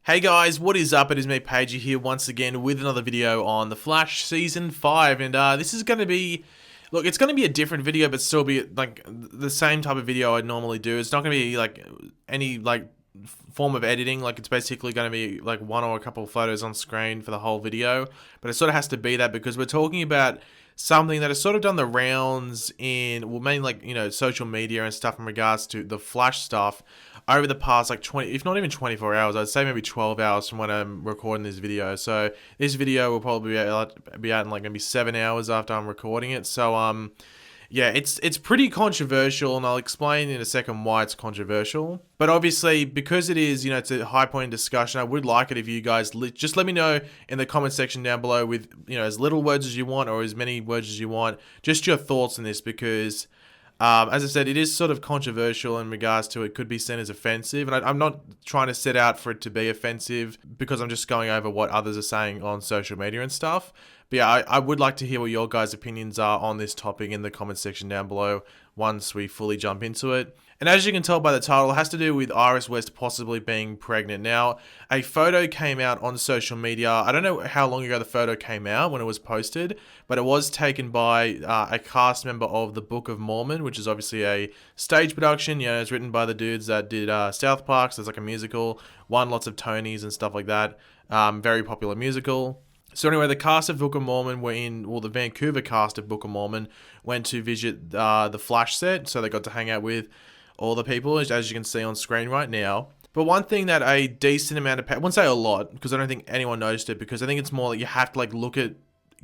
Hey guys, what is up? It is me, Pagey, here once again with another video on The Flash Season 5. And this is going to be... Look, it's going to be a different video, but still be, like, the same type of video I'd normally do. It's not going to be, like, any, like, form of editing. Like, it's basically going to be, like, one or a couple of photos on screen for the whole video. But it sort of has to be that because we're talking about something that has sort of done the rounds in, well, mainly, like, you know, social media and stuff in regards to the Flash stuff over the past, like, 20, if not even 24 hours, I'd say maybe 12 hours from when I'm recording this video. So this video will probably be out in, like, maybe 7 hours after I'm recording it. So, yeah, it's pretty controversial, and I'll explain in a second why it's controversial. But obviously, because it is, you know, it's a high point in discussion, I would like it if you guys just let me know in the comment section down below with, you know, as little words as you want or as many words as you want, just your thoughts on this, because as I said, it is sort of controversial in regards to it could be seen as offensive, and I'm not trying to set out for it to be offensive because I'm just going over what others are saying on social media and stuff. But yeah, I would like to hear what your guys' opinions are on this topic in the comment section down below once we fully jump into it. And as you can tell by the title, it has to do with Iris West possibly being pregnant. Now, a photo came out on social media. I don't know how long ago the photo came out when it was posted, but it was taken by a cast member of the Book of Mormon, which is obviously a stage production. You know, it's written by the dudes that did South Park, so it's like a musical, won lots of Tonys and stuff like that. Very popular musical. So anyway, the cast of Book of Mormon were in, well, the Vancouver cast of Book of Mormon went to visit the Flash set, so they got to hang out with all the people, as you can see on screen right now. But one thing that a decent amount of, I won't say a lot, because I don't think anyone noticed it, because I think it's more like you have to, like, look at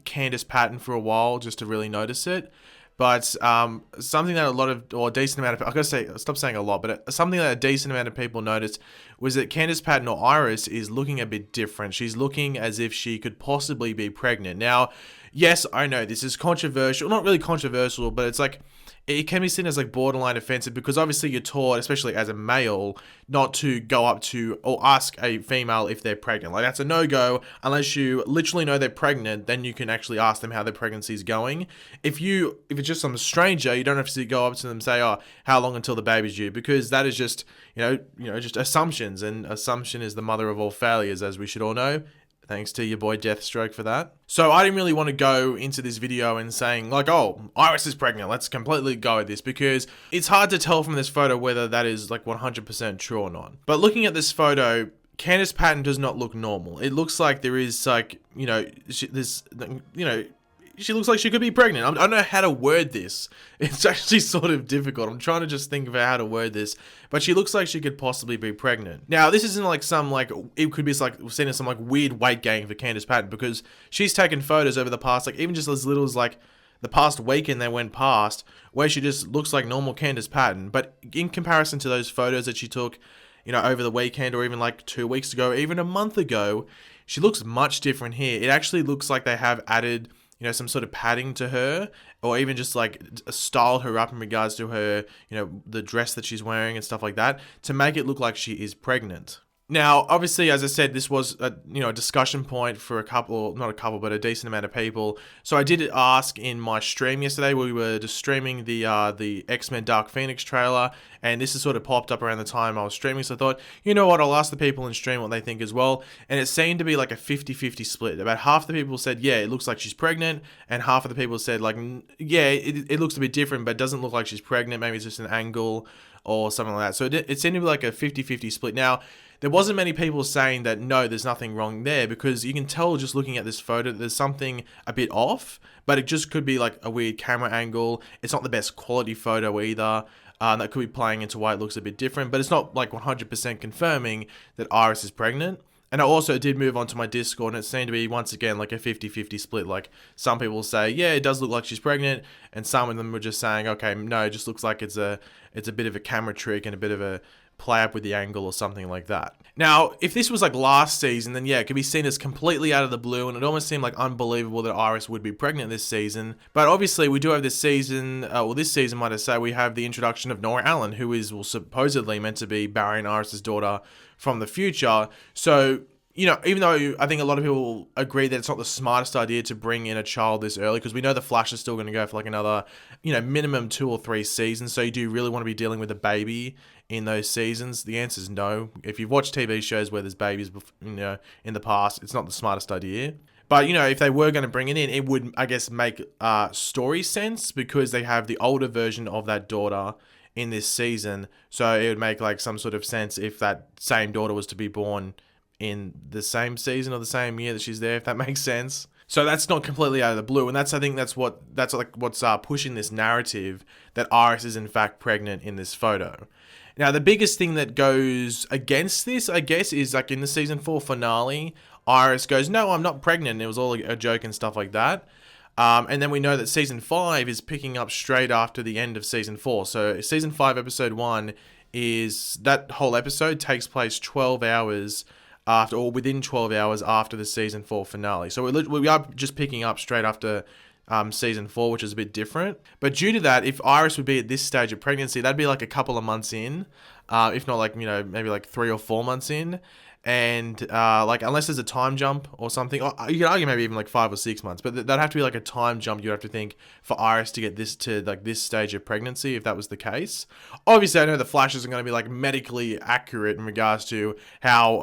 Candace Patton for a while just to really notice it. But something that a lot of, or a decent amount of, I gotta say, stop saying a lot, but something that a decent amount of people noticed was that Candace Patton, or Iris, is looking a bit different. She's looking as if she could possibly be pregnant. Now, yes, I know this is controversial, not really controversial, but it's like, it can be seen as like borderline offensive because obviously you're taught, especially as a male, not to go up to or ask a female if they're pregnant. Like, that's a no-go unless you literally know they're pregnant. Then you can actually ask them how their pregnancy is going. If it's just some stranger, you don't have to go up to them and say, "Oh, how long until the baby's due?" Because that is just just assumptions, and assumption is the mother of all failures, as we should all know. Thanks to your boy Deathstroke for that. So I didn't really want to go into this video and saying like, oh, Iris is pregnant, let's completely go at this, because it's hard to tell from this photo whether that is like 100% true or not. But looking at this photo, Candace Patton does not look normal. It looks like there is like, she looks like she could be pregnant. I don't know how to word this. It's actually sort of difficult. I'm trying to just think of how to word this. But she looks like she could possibly be pregnant. Now, this isn't like some, like, it could be like, seen as some, like, weird weight gain for Candace Patton, because she's taken photos over the past, like, even just as little as, like, the past weekend that went past, where she just looks like normal Candace Patton. But in comparison to those photos that she took, you know, over the weekend, or even like 2 weeks ago, or even a month ago, she looks much different here. It actually looks like they have added, you know, some sort of padding to her, or even just like styled her up in regards to her, you know, the dress that she's wearing and stuff like that, to make it look like she is pregnant. Now, obviously, as I said, this was a discussion point for a decent amount of people. So I did ask in my stream yesterday, where we were just streaming the X-Men Dark Phoenix trailer, and this has sort of popped up around the time I was streaming. So I thought, you know what, I'll ask the people in stream what they think as well. And it seemed to be like a 50-50 split. About half the people said, yeah, it looks like she's pregnant, and half of the people said, like, yeah, it looks a bit different, but it doesn't look like she's pregnant. Maybe it's just an angle or something like that. So it seemed to be like a 50-50 split. Now, there wasn't many people saying that, no, there's nothing wrong there, because you can tell just looking at this photo, there's something a bit off, but it just could be like a weird camera angle. It's not the best quality photo either. That could be playing into why it looks a bit different, but it's not like 100% confirming that Iris is pregnant. And I also did move on to my Discord, and it seemed to be, once again, like a 50-50 split. Like, some people say, yeah, it does look like she's pregnant, and some of them were just saying, okay, no, it just looks like it's a bit of a camera trick and a bit of a play up with the angle or something like that. Now, if this was like last season, then yeah, it could be seen as completely out of the blue, and it almost seemed like unbelievable that Iris would be pregnant this season. But obviously, we do have this season, this season, might I say, we have the introduction of Nora Allen, who is, well, supposedly meant to be Barry and Iris' daughter from the future. So you know, even though I think a lot of people agree that it's not the smartest idea to bring in a child this early, because we know the Flash is still going to go for like another, you know, minimum 2 or 3 seasons. So you do really want to be dealing with a baby in those seasons? The answer is no. If you've watched TV shows where there's babies, you know, in the past, it's not the smartest idea. But, you know, if they were going to bring it in, it would, I guess, make story sense because they have the older version of that daughter in this season. So it would make like some sort of sense if that same daughter was to be born in the same season or the same year that she's there, if that makes sense. So that's not completely out of the blue, and I think that's what's pushing this narrative that Iris is in fact pregnant in this photo. Now, the biggest thing that goes against this, I guess, is like in the season 4 finale, Iris goes, "No, I'm not pregnant." And it was all a joke and stuff like that. And then we know that season 5 is picking up straight after the end of season 4. So season 5, episode 1 is that whole episode takes place 12 hours after, or within 12 hours after the season 4 finale. So we are just picking up straight after season 4, which is a bit different. But due to that, if Iris would be at this stage of pregnancy, that'd be like a couple of months in, if not like, you know, maybe like 3 or 4 months in. And like unless there's a time jump or something, or you could argue maybe even like 5 or 6 months, but that'd have to be like a time jump you'd have to think for Iris to get this to like this stage of pregnancy if that was the case. Obviously, I know the Flash isn't going to be like medically accurate in regards to how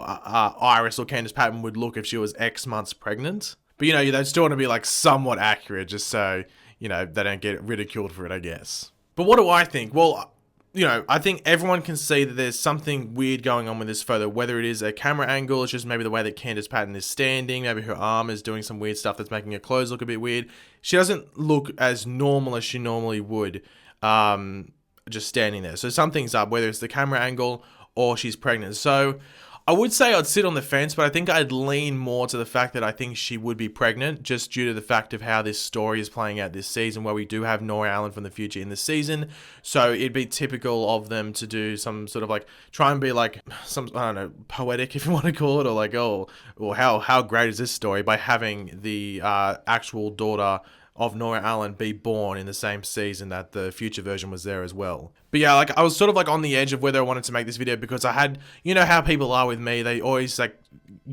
Iris or Candace Patton would look if she was X months pregnant, but you know, they'd still want to be like somewhat accurate just so, you know, they don't get ridiculed for it, I guess. But what do I think? Well, you know, I think everyone can see that there's something weird going on with this photo, whether it is a camera angle, it's just maybe the way that Candace Patton is standing, maybe her arm is doing some weird stuff that's making her clothes look a bit weird. She doesn't look as normal as she normally would, just standing there. So something's up, whether it's the camera angle or she's pregnant. So I would say I'd sit on the fence, but I think I'd lean more to the fact that I think she would be pregnant, just due to the fact of how this story is playing out this season, where we do have Nora Allen from the future in this season. So it'd be typical of them to do some sort of like, try and be like some, I don't know, poetic if you want to call it, or like, oh, or how great is this story, by having the actual daughter of Nora Allen be born in the same season that the future version was there as well. But yeah, like I was sort of like on the edge of whether I wanted to make this video, because I had, you know how people are with me, they always like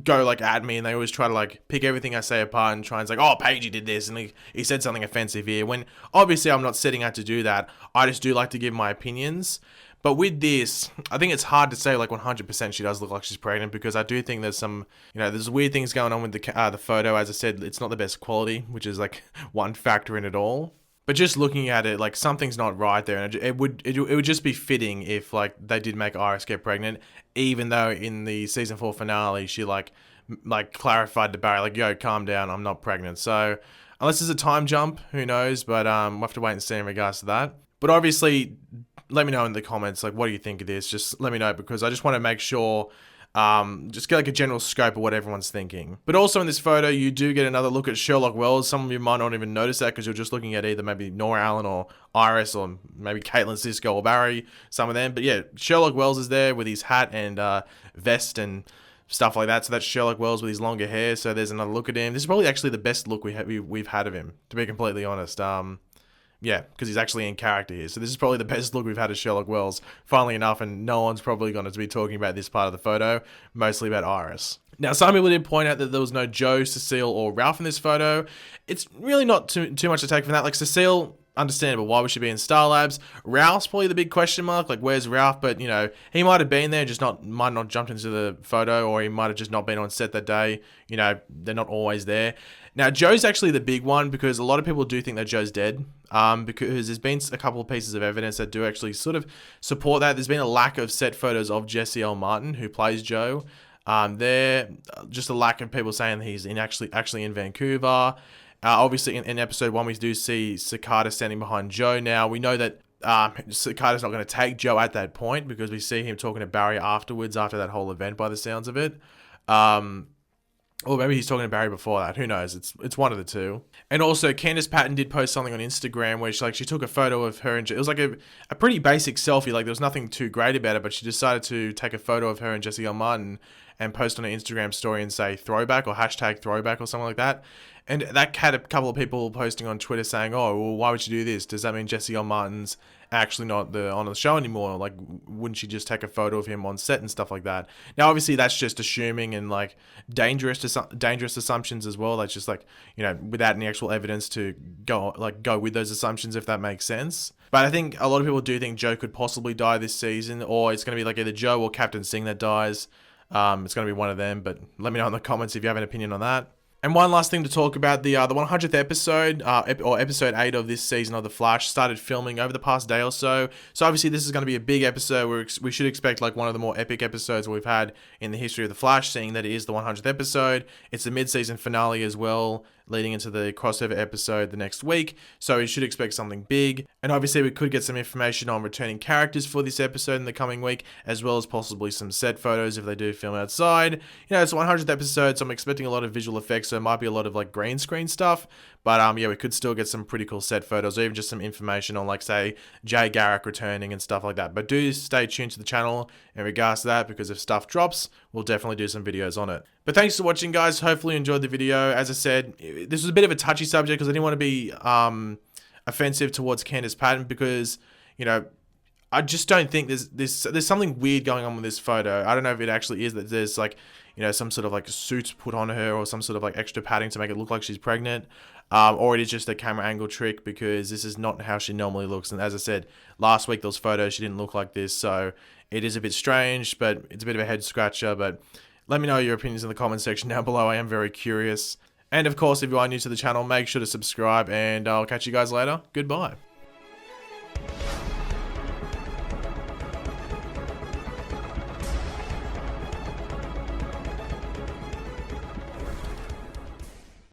go like at me and they always try to like pick everything I say apart and try and say, oh, Pagey did this and he said something offensive here, when obviously I'm not setting out to do that. I just do like to give my opinions. But with this, I think it's hard to say like 100% she does look like she's pregnant, because I do think there's some, you know, there's weird things going on with the photo. As I said, it's not the best quality, which is like one factor in it all. But just looking at it, like something's not right there, and it would just be fitting if like they did make Iris get pregnant, even though in the season 4 finale she like clarified to Barry like, yo, calm down, I'm not pregnant. So unless there's a time jump, who knows? But we'll have to wait and see in regards to that. But obviously, let me know in the comments, like, what do you think of this? Just let me know, because I just want to make sure, just get like a general scope of what everyone's thinking. But also in this photo, you do get another look at Sherlock Wells. Some of you might not even notice that, because you're just looking at either maybe Nora Allen or Iris, or maybe Caitlin, Cisco, or Barry, some of them. But yeah, Sherlock Wells is there with his hat and vest and stuff like that. So that's Sherlock Wells with his longer hair. So there's another look at him. This is probably actually the best look we've had of him, to be completely honest. Yeah, because he's actually in character here. So this is probably the best look we've had of Sherlock Wells, funnily enough, and no one's probably going to be talking about this part of the photo, mostly about Iris. Now, some people did point out that there was no Joe, Cecile, or Ralph in this photo. It's really not too much to take from that. Like, Cecile, understandable, why would she be in Star Labs? Ralph's probably the big question mark, like, where's Ralph? But, you know, he might have been there, might not jumped into the photo, or he might have just not been on set that day. You know, they're not always there. Now, Joe's actually the big one, because a lot of people do think that Joe's dead, because there's been a couple of pieces of evidence that do actually sort of support that. There's been a lack of set photos of Jesse L. Martin, who plays Joe. There, just a lack of people saying he's actually in Vancouver. Obviously, in episode 1, we do see Cicada standing behind Joe. Now, we know that Cicada's not going to take Joe at that point, because we see him talking to Barry afterwards, after that whole event, by the sounds of it. Or maybe he's talking to Barry before that. Who knows? It's one of the two. And also, Candace Patton did post something on Instagram where she took a photo of her, and it was like a pretty basic selfie. Like, there was nothing too great about it, but she decided to take a photo of her and Jesse L. Martin and post on an Instagram story and say throwback, or hashtag throwback, or something like that. And that had a couple of people posting on Twitter saying, "Oh, well, why would you do this? Does that mean Jesse L. Martin's actually not on the show anymore? Like, wouldn't she just take a photo of him on set and stuff like that?" Now, obviously, that's just assuming and like dangerous assumptions as well. That's just like, without any actual evidence to go with those assumptions, if that makes sense. But I think a lot of people do think Joe could possibly die this season, or it's going to be like either Joe or Captain Singh that dies. It's going to be one of them. But let me know in the comments if you have an opinion on that. And one last thing to talk about, the 100th episode, or episode 8 of this season of The Flash, started filming over the past day or so. So obviously this is going to be a big episode. We should expect like one of the more epic episodes we've had in the history of The Flash, seeing that it is the 100th episode. It's the mid-season finale as well, leading into the crossover episode the next week. So you should expect something big. And obviously we could get some information on returning characters for this episode in the coming week, as well as possibly some set photos if they do film outside. It's the 100th episode, so I'm expecting a lot of visual effects, so it might be a lot of like green screen stuff. But yeah, we could still get some pretty cool set photos, or even just some information on like, say, Jay Garrick returning and stuff like that. But do stay tuned to the channel in regards to that, because if stuff drops, we'll definitely do some videos on it. But thanks for watching, guys. Hopefully you enjoyed the video. As I said, this was a bit of a touchy subject because I didn't want to be offensive towards Candace Patton, because, I just don't think there's something weird going on with this photo. I don't know if it actually is that there's like, some sort of like suit put on her, or some sort of like extra padding to make it look like she's pregnant. Or it is just a camera angle trick, because this is not how she normally looks. And as I said, last week, those photos, she didn't look like this. So it is a bit strange, but it's a bit of a head scratcher. But let me know your opinions in the comment section down below. I am very curious. And of course, if you are new to the channel, make sure to subscribe, and I'll catch you guys later. Goodbye.